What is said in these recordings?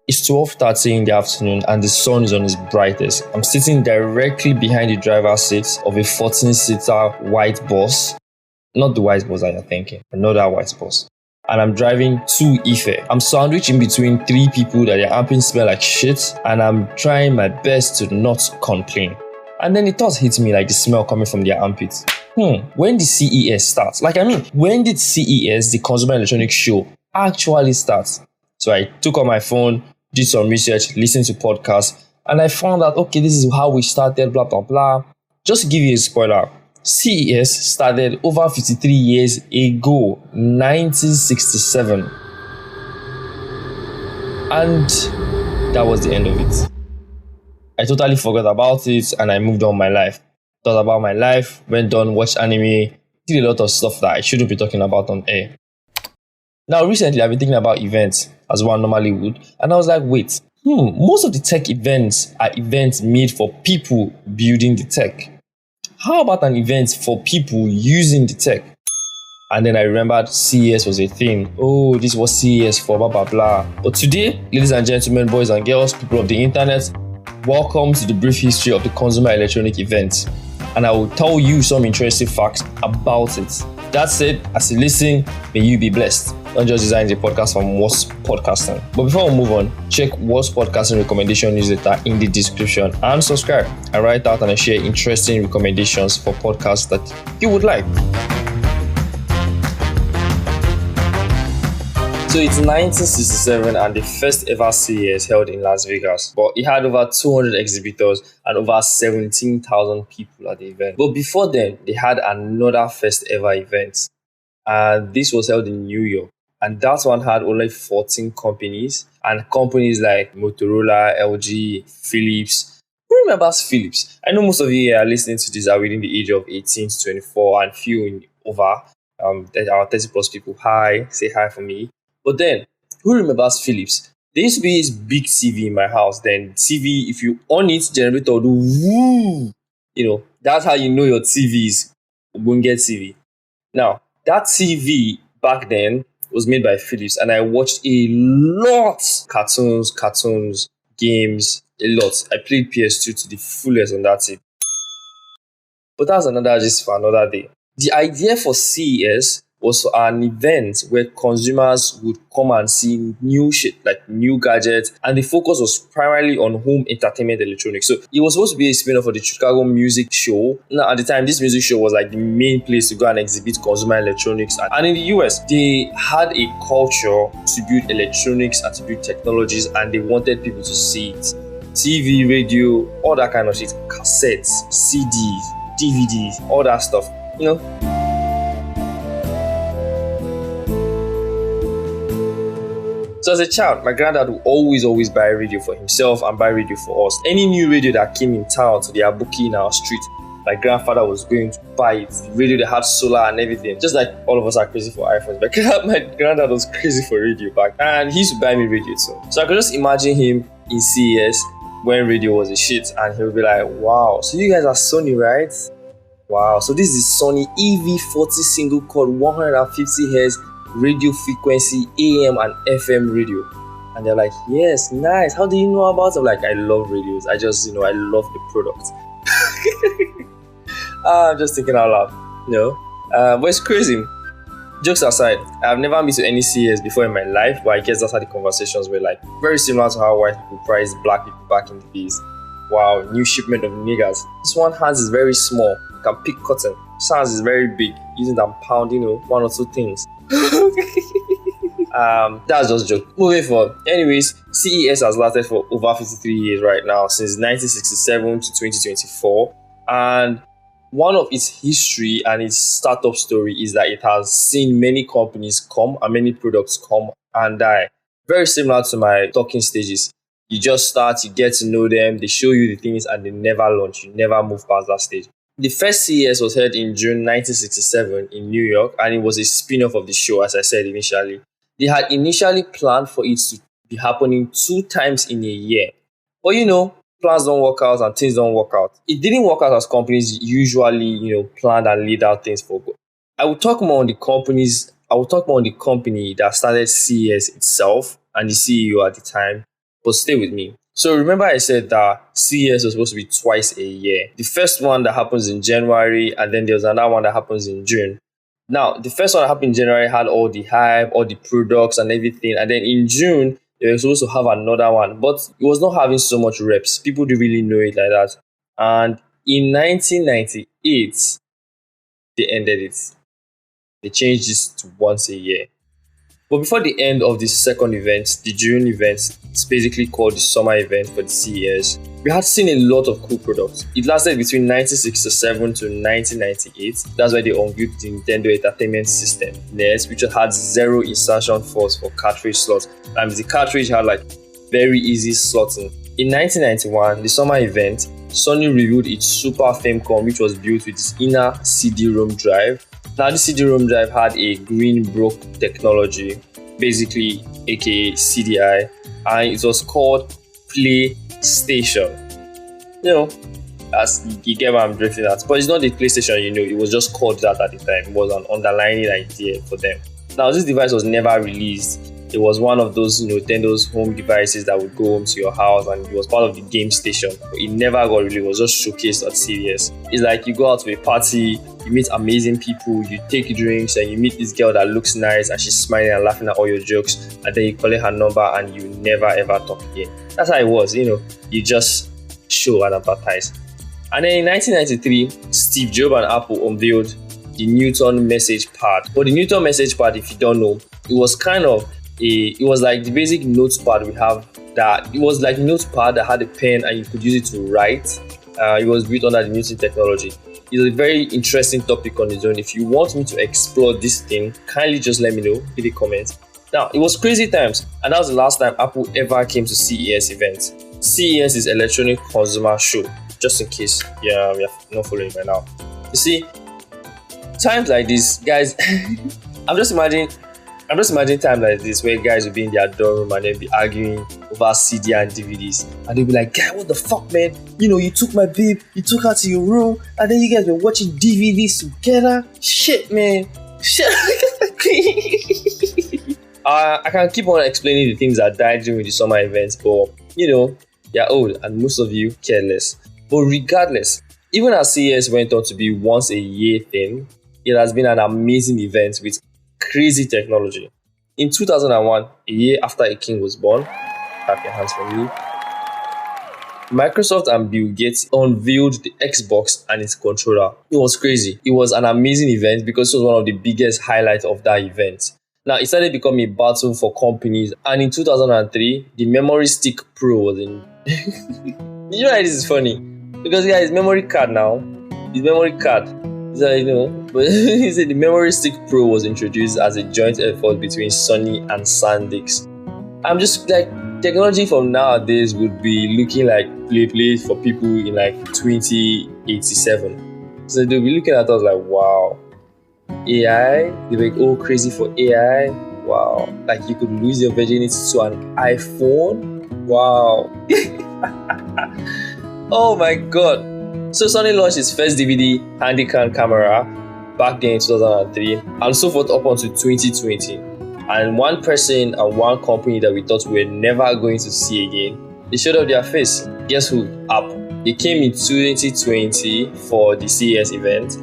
It's 12:30 in the afternoon and the sun is on its brightest. I'm sitting directly behind the driver's seat of a 14-seater white bus. Not the white bus that you're thinking, another white bus. And I'm driving to Ife. I'm sandwiched in between three people that their armpits smell like shit, and I'm trying my best to not complain. And then it does hit me like the smell coming from their armpits. When did CES start? When did CES, the Consumer Electronics Show, actually start? So I took on my phone, did some research, listened to podcasts, and I found out, okay, this is how we started, blah, blah, blah. Just to give you a spoiler, CES started over 53 years ago, 1967. And that was the end of it. I totally forgot about it and I moved on my life. Thought about my life, went on, watched anime, did a lot of stuff that I shouldn't be talking about on air. Now, recently, I've been thinking about events as one normally would, and I was like, wait, most of the tech events are events made for people building the tech. How about an event for people using the tech? And then I remembered CES was a thing. Oh, this was CES for blah, blah, blah. But today, ladies and gentlemen, boys and girls, people of the internet, welcome to the brief history of the Consumer Electronic event. And I will tell you some interesting facts about it. That said, as you listen, may you be blessed. Don't just design the podcast from What's Podcasting. But before we move on, check What's Podcasting recommendation newsletter in the description and subscribe. I write out and I share interesting recommendations for podcasts that you would like. So it's 1967 and the first ever CES held in Las Vegas. But it had over 200 exhibitors and over 17,000 people at the event. But before then, they had another first ever event. And this was held in New York. And that one had only 14 companies. And companies like Motorola, LG, Philips. Who remembers Philips? I know most of you are listening to this are within the age of 18 to 24 and few in over. Our 30 plus people. Hi, say hi for me. But then, who remembers Philips? There used to be this big TV in my house. Then TV, if you on it, generator will do woo. That's how you know your TV is Bunget TV. Now, that TV back then was made by Philips, and I watched a lot cartoons, games, a lot. I played PS2 to the fullest on that TV. But that's just for another day. The idea for CES was an event where consumers would come and see new shit, like new gadgets, and the focus was primarily on home entertainment electronics. So it was supposed to be a spin-off of the Chicago music show. Now, at the time, this music show was like the main place to go and exhibit consumer electronics. And in the US, they had a culture to build electronics and to build technologies, and they wanted people to see it. TV, radio, all that kind of shit, cassettes, CDs, DVDs, all that stuff, So as a child, my granddad would always buy radio for himself and buy radio for us. Any new radio that came in town, so they are booking in our street, my grandfather was going to buy it. The radio that had solar and everything. Just like all of us are crazy for iPhones. But my granddad was crazy for radio back. And he used to buy me radio too. So I could just imagine him in CES when radio was a shit. And he would be like, wow, so you guys are Sony, right? Wow, so this is Sony EV40 single cord 150 Hz radio frequency AM and FM radio. And they're like, yes, nice. How do you know about it? I'm like, I love radios. I just, I love the product. I'm just thinking out loud, but it's crazy. Jokes aside, I've never been to any CES before in my life, but I guess that's how the conversations were like. Very similar to how white people priced black people back in the days. Wow, new shipment of niggers. This one hands is very small. You can pick cotton. This hands is very big. Using them pound, one or two things. That's just a joke. Moving forward. Anyways, CES has lasted for over 53 years right now, since 1967 to 2024. And one of its history and its startup story is that it has seen many companies come and many products come and die. Very similar to my talking stages. You just start, you get to know them, they show you the things and they never launch. You never move past that stage. The first CES was held in June 1967 in New York, and it was a spin-off of the show, as I said initially. They had initially planned for it to be happening 2 times in a year. But plans don't work out and things don't work out. It didn't work out as companies usually, planned and laid out things for. I will talk more on the company that started CES itself and the CEO at the time. But stay with me. So remember I said that CES was supposed to be twice a year. The first one that happens in January, and then there's another one that happens in June. Now, the first one that happened in January had all the hype, all the products and everything. And then in June, they were supposed to have another one. But it was not having so much reps. People didn't really know it like that. And in 1998, they ended it. They changed this to once a year. But before the end of the second event, the June event, it's basically called the summer event for the CES, we had seen a lot of cool products. It lasted between 1967 to 1998. That's why they unveiled the Nintendo Entertainment System, NES, which had zero insertion force for cartridge slots. And the cartridge had like very easy slotting. In 1991, the summer event, Sony revealed its Super Famicom, which was built with its inner CD-ROM drive. Now, this CD-ROM drive had a green broke technology, basically aka CDI, and it was called PlayStation. As you get what I'm drifting at. But it's not the PlayStation, it was just called that at the time. It was an underlying idea for them. Now, this device was never released. It was one of those Nintendo's home devices that would go home to your house, and it was part of the game station. But it never got released. It was just showcased at CES. It's like you go out to a party, you meet amazing people, you take drinks, and you meet this girl that looks nice and she's smiling and laughing at all your jokes, and then you collect her number and you never ever talk again. That's how it was. You just show and advertise. And then in 1993, Steve Jobs and Apple unveiled the Newton message pad. But the Newton message pad, if you don't know, it was like the basic notepad we have. That it was like a notepad that had a pen and you could use it to write. It was built under the Newton technology. It's a very interesting topic on its own. If you want me to explore this thing, kindly just let me know, leave a comment. Now, it was crazy times, and that was the last time Apple ever came to CES events. CES is Electronic Consumer Show, just in case you're not following right now. You see, times like this, guys, I'm just imagining times like this where guys will be in their dorm room and then be arguing over CD and DVDs, and they'll be like, "Guy, what the fuck, man? You took my babe, you took her to your room, and then you guys were watching DVDs together. Shit, man. Shit." I can keep on explaining the things that died during the summer events, but you're old and most of you care less. But regardless, even as CES went on to be once a year thing, it has been an amazing event with crazy technology. In 2001, a year after a king was born, clap your hands for me, Microsoft and Bill Gates unveiled the Xbox and its controller. It was crazy. It was an amazing event because it was one of the biggest highlights of that event. Now, it started becoming a battle for companies, and in 2003, the Memory Stick Pro was in. You know why this is funny? Because guys, memory card now. His memory card. But he said the Memory Stick Pro was introduced as a joint effort between Sony and SanDisk. I'm just like, technology from nowadays would be looking like play for people in like 2087. So they'll be looking at us like, wow, AI? They were all crazy for AI? Wow. Like you could lose your virginity to an iPhone? Wow. Oh my god. So Sony launched its first DVD Handycam camera back then in 2003 and so forth up until 2020. And one person and one company that we thought we were never going to see again, they showed up their face. Guess who? Apple. They came in 2020 for the CES event.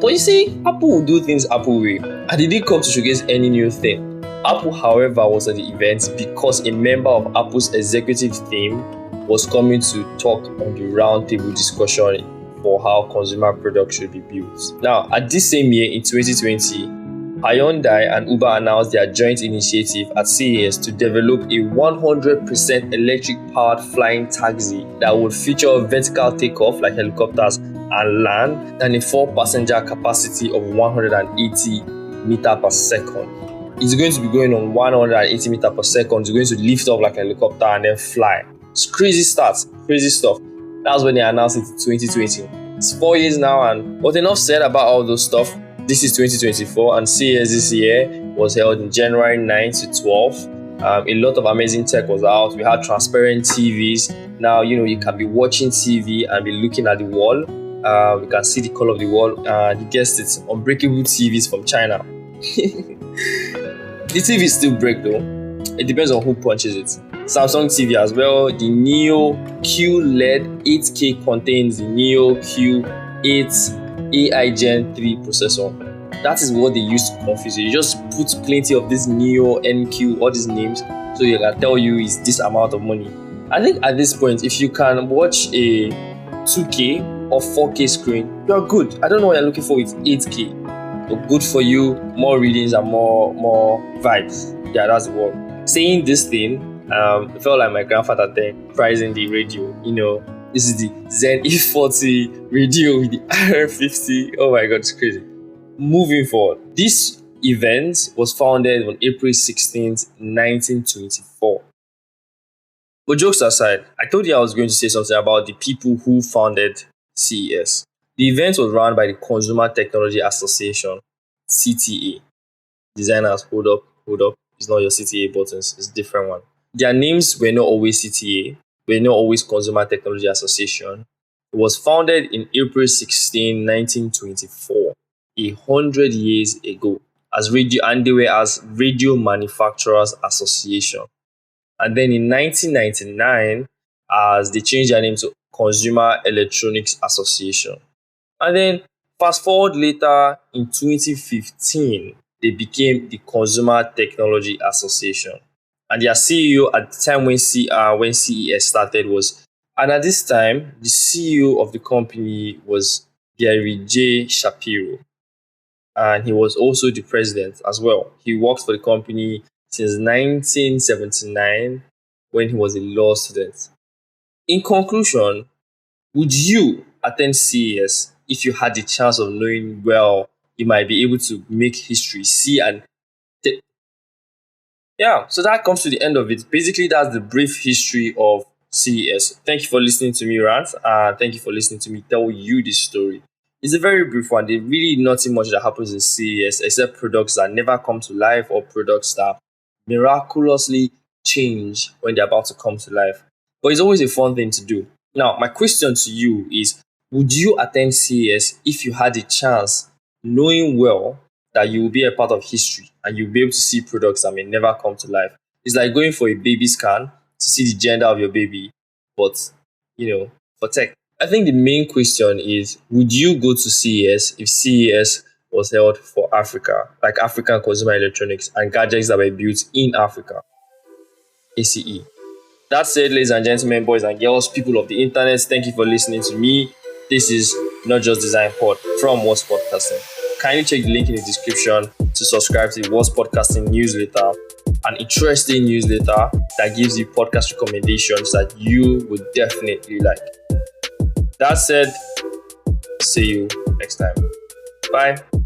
But you see, Apple will do things Apple way, and they didn't come to showcase any new thing. Apple, however, was at the event because a member of Apple's executive team was coming to talk on the roundtable discussion for how consumer products should be built. Now, at this same year in 2020, Hyundai and Uber announced their joint initiative at CES to develop a 100% electric-powered flying taxi that would feature vertical takeoff like helicopters and land, and a 4-passenger capacity of 180 meters per second. It's going to be going on 180 meters per second. It's going to lift up like a helicopter and then fly. It's crazy stuff. That was when they announced it in 2020. It's 4 years now, and what enough said about all those stuff. This is 2024, and CES this year was held in January 9 to 12. A lot of amazing tech was out. We had transparent TVs. Now, you can be watching TV and be looking at the wall. You can see the color of the wall. You guessed it, unbreakable TVs from China. The TV still break though. it depends on who punches it. Samsung TV as well. The Neo QLED 8K contains the Neo Q8 AI Gen 3 processor. That is what they use to confuse you. You just put plenty of this Neo, NQ, all these names, so they can tell you is this amount of money. I think at this point, if you can watch a 2K or 4K screen, you're good. I don't know what you're looking for with 8K. But good for you, more readings and more vibes. Yeah, that's the word. Saying this thing, it felt like my grandfather then pricing the radio. This is the Zen E40 radio with the R50. Oh my god, it's crazy. Moving forward, this event was founded on April 16th, 1924. But jokes aside, I told you I was going to say something about the people who founded CES. The event was run by the Consumer Technology Association, CTA. Designers, hold up. It's not your CTA buttons, it's a different one. Their names were not always CTA, were not always Consumer Technology Association. It was founded in April 16, 1924. 100 years ago as radio, and they were as Radio Manufacturers Association. And then in 1999, as they changed their name to Consumer Electronics Association. And then fast forward later in 2015, they became the Consumer Technology Association. And their CEO at the time when CES started was, and at this time, the CEO of the company was Gary J. Shapiro. And he was also the president as well. He worked for the company since 1979 when he was a law student. In conclusion, would you attend CES if you had the chance of knowing well you might be able to make history, see and yeah, so that comes to the end of it. Basically, that's the brief history of CES. Thank you for listening to me rant, and thank you for listening to me tell you this story. It's a very brief one. There's really nothing much that happens in CES except products that never come to life or products that miraculously change when they're about to come to life. But it's always a fun thing to do. Now, my question to you is, would you attend CES if you had a chance, knowing well that you will be a part of history and you'll be able to see products that may never come to life? It's like going for a baby scan to see the gender of your baby, but, for tech. I think the main question is, would you go to CES if CES was held for Africa, like African consumer electronics and gadgets that were built in Africa? ACE. That said, ladies and gentlemen, boys and girls, people of the internet, thank you for listening to me. This is Not Just Design Pod from What's Podcasting. Kindly check the link in the description to subscribe to the What's Podcasting newsletter, an interesting newsletter that gives you podcast recommendations that you would definitely like. That said, see you next time. Bye.